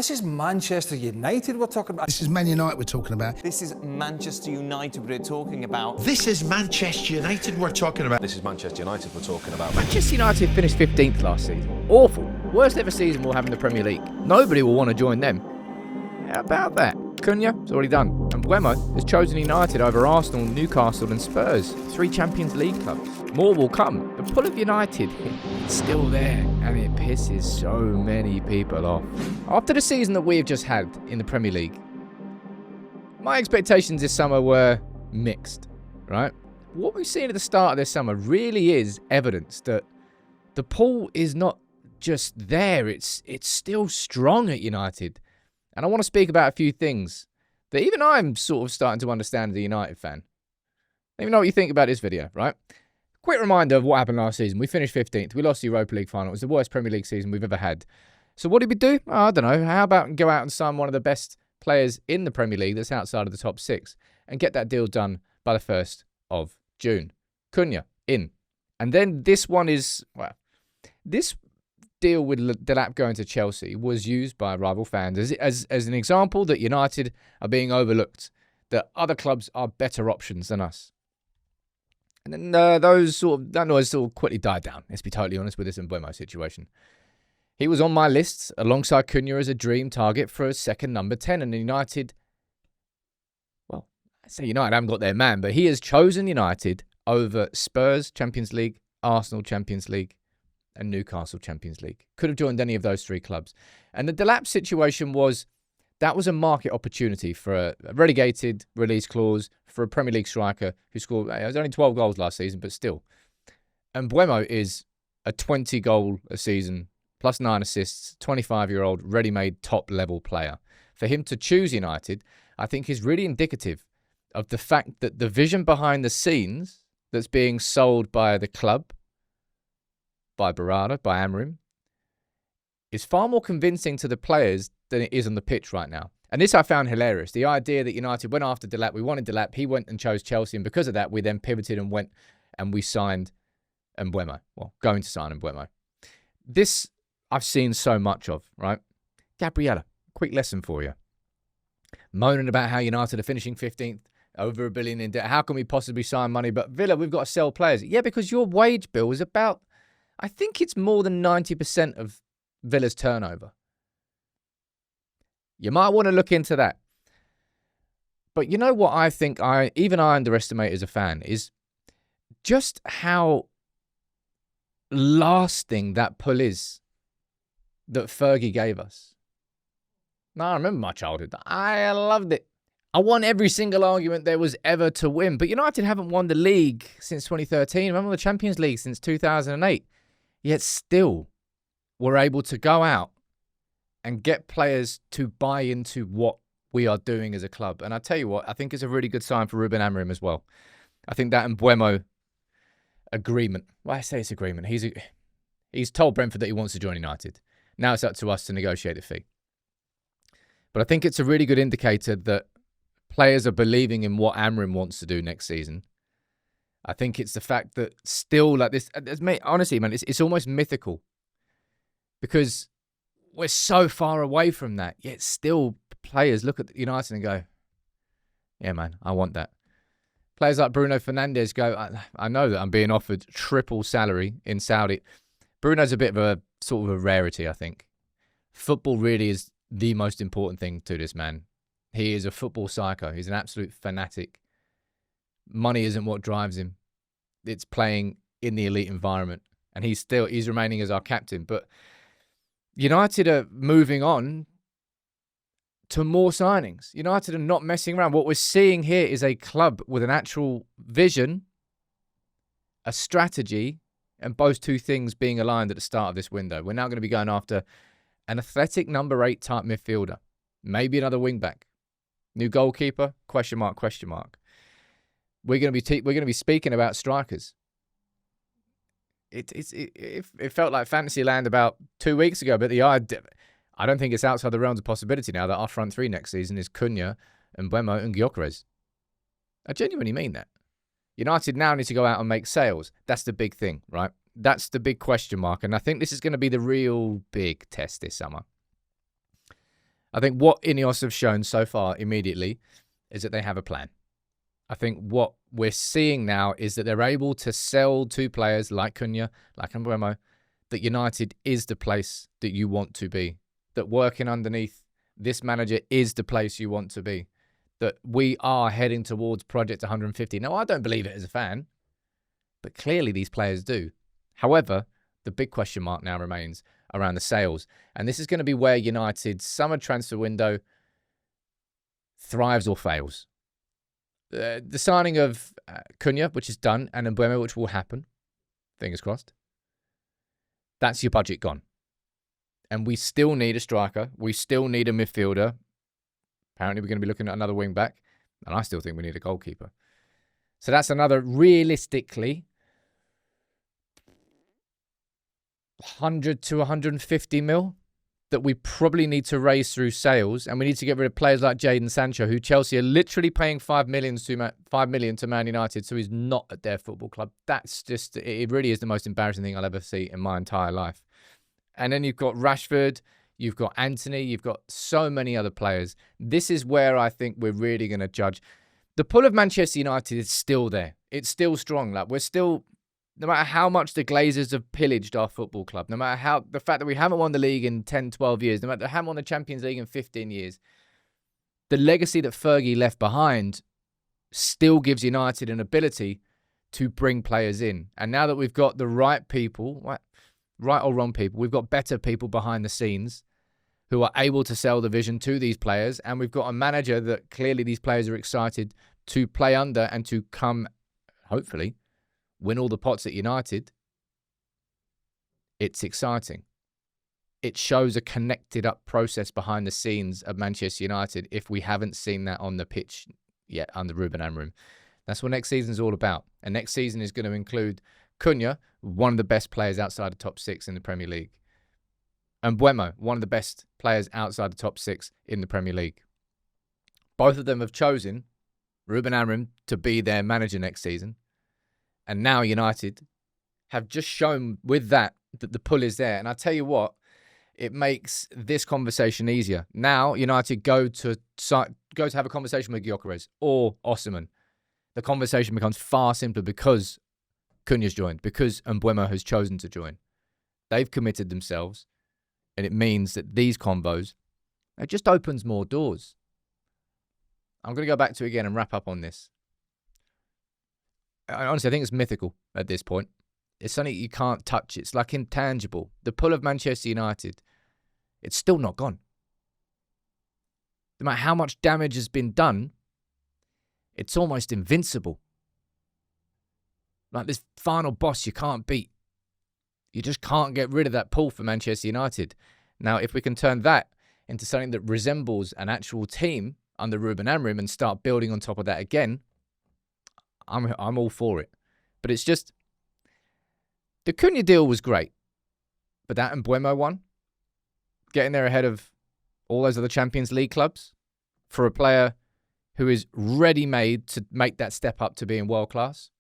This is Manchester United we're talking about. This is Man United we're talking about. This is Manchester United we're talking about. This is Manchester United we're talking about. This is Manchester United we're talking about. Manchester United finished 15th last season. Awful. Worst ever season we'll have in the Premier League. Nobody will want to join them. How about that? Cunha, it's already done. And Mbeumo has chosen United over Arsenal, Newcastle and Spurs. 3 Champions League clubs. More will come. The pull of United is still there, and it pisses so many people off. After the season that we've just had in the Premier League, my expectations this summer were mixed, right? What we've seen at the start of this summer really is evidence that the pull is not just there, it's still strong at United. And I want to speak about a few things that even I'm sort of starting to understand as a United fan. Let me know what you think about this video, right? Quick reminder of what happened last season. We finished 15th. We lost the Europa League final. It was the worst Premier League season we've ever had. So what did we do? Oh, I don't know. How about go out and sign one of the best players in the Premier League that's outside of the top 6 and get that deal done by the 1st of June? Cunha, in. And then this one is, well, this deal with Delap going to Chelsea was used by rival fans as an example that United are being overlooked, that other clubs are better options than us. And then that noise sort of quickly died down, let's be totally honest with this Mbeumo situation. He was on my list alongside Cunha as a dream target for a second number 10, and United, well, I say United haven't got their man, but he has chosen United over Spurs Champions League, Arsenal Champions League, and Newcastle Champions League. Could have joined any of those 3 clubs. And the Delap situation was a market opportunity for a relegated release clause for a Premier League striker who scored, it was only 12 goals last season, but still. And Mbeumo is a 20 goal a season, plus 9 assists, 25-year-old, ready-made top-level player. For him to choose United, I think is really indicative of the fact that the vision behind the scenes that's being sold by the club, by Barada, by Amorim, is far more convincing to the players than it is on the pitch right now. And this I found hilarious. The idea that United went after Delap, we wanted Delap, he went and chose Chelsea, and because of that, we then pivoted and went and we signed Mbeumo. Well, going to sign Mbeumo. This I've seen so much of, right? Gabriella, quick lesson for you. Moaning about how United are finishing 15th, over $1 billion in debt. How can we possibly sign money? But Villa, we've got to sell players. Yeah, because your wage bill is about, I think it's more than 90% of Villa's turnover. You might want to look into that. But you know what I think I underestimate as a fan is just how lasting that pull is that Fergie gave us. Now, I remember my childhood. I loved it. I won every single argument there was ever to win. But United haven't won the league since 2013. Remember the Champions League since 2008. Yet still, we're able to go out and get players to buy into what we are doing as a club. And I tell you what, I think it's a really good sign for Ruben Amorim as well. I think that Mbeumo agreement, well, I say it's agreement. He's told Brentford that he wants to join United. Now it's up to us to negotiate a fee. But I think it's a really good indicator that players are believing in what Amorim wants to do next season. I think it's the fact that still like this, honestly, man, it's almost mythical. Because we're so far away from that, yet still players look at United and go, yeah, man, I want that. Players like Bruno Fernandes go, I know that I'm being offered triple salary in Saudi. Bruno's a bit of a sort of a rarity, I think. Football really is the most important thing to this man. He is a football psycho. He's an absolute fanatic. Money isn't what drives him. It's playing in the elite environment. And he's remaining as our captain. But United are moving on to more signings. United are not messing around. What we're seeing here is a club with an actual vision, a strategy, and both 2 things being aligned at the start of this window. We're now going to be going after an athletic number 8 type midfielder, maybe another wing back, new goalkeeper, question mark, question mark. We're going to be speaking about strikers. It felt like Fantasyland about 2 weeks ago, but I don't think it's outside the realms of possibility now that our front 3 next season is Cunha, Mbeumo and Gyökeres. I genuinely mean that. United now need to go out and make sales. That's the big thing, right? That's the big question mark, and I think this is going to be the real big test this summer. I think what Ineos have shown so far immediately is that they have a plan. I think what we're seeing now is that they're able to sell to players like Cunha, like Mbeumo, that United is the place that you want to be. That working underneath this manager is the place you want to be. That we are heading towards Project 150. Now, I don't believe it as a fan, but clearly these players do. However, the big question mark now remains around the sales. And this is going to be where United's summer transfer window thrives or fails. The signing of Cunha, which is done, and Mbeumo, which will happen, fingers crossed, that's your budget gone. And we still need a striker. We still need a midfielder. Apparently, we're going to be looking at another wing back. And I still think we need a goalkeeper. So that's another, realistically, 100 to 150 mil that we probably need to raise through sales. And we need to get rid of players like Jadon Sancho, who Chelsea are literally paying $5 million to Man United. So he's not at their football club. That's just, it really is the most embarrassing thing I'll ever see in my entire life. And then you've got Rashford, you've got Anthony, you've got so many other players. This is where I think we're really going to judge. The pull of Manchester United is still there. It's still strong. Like, we're still, no matter how much the Glazers have pillaged our football club, no matter how, the fact that we haven't won the league in 10, 12 years, no matter we haven't won the Champions League in 15 years, the legacy that Fergie left behind still gives United an ability to bring players in. And now that we've got the right people, right or wrong people, we've got better people behind the scenes who are able to sell the vision to these players. And we've got a manager that clearly these players are excited to play under and to come, hopefully, win all the pots at United. It's exciting. It shows a connected up process behind the scenes of Manchester United if we haven't seen that on the pitch yet under Ruben Amorim. That's what next season is all about. And next season is going to include Cunha, one of the best players outside the top six in the Premier League. And Mbeumo, one of the best players outside the top six in the Premier League. Both of them have chosen Ruben Amorim to be their manager next season. And now United have just shown with that the pull is there. And I tell you what, it makes this conversation easier. Now United go to have a conversation with Gyökeres or Osimhen. The conversation becomes far simpler because Cunha's joined, because Mbeumo has chosen to join. They've committed themselves, and it means that these combos, it just opens more doors. I'm going to go back to it again and wrap up on this. Honestly, I think it's mythical at this point. It's something you can't touch. It's like intangible. The pull of Manchester United, it's still not gone. No matter how much damage has been done, it's almost invincible. Like this final boss you can't beat. You just can't get rid of that pull for Manchester United. Now, if we can turn that into something that resembles an actual team under Ruben Amorim and start building on top of that again, I'm all for it. But it's just, the Cunha deal was great. But that Mbeumo one, getting there ahead of all those other Champions League clubs for a player who is ready-made to make that step up to being world class,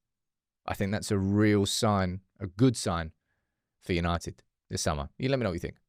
I think that's a real sign, a good sign for United this summer. You let me know what you think.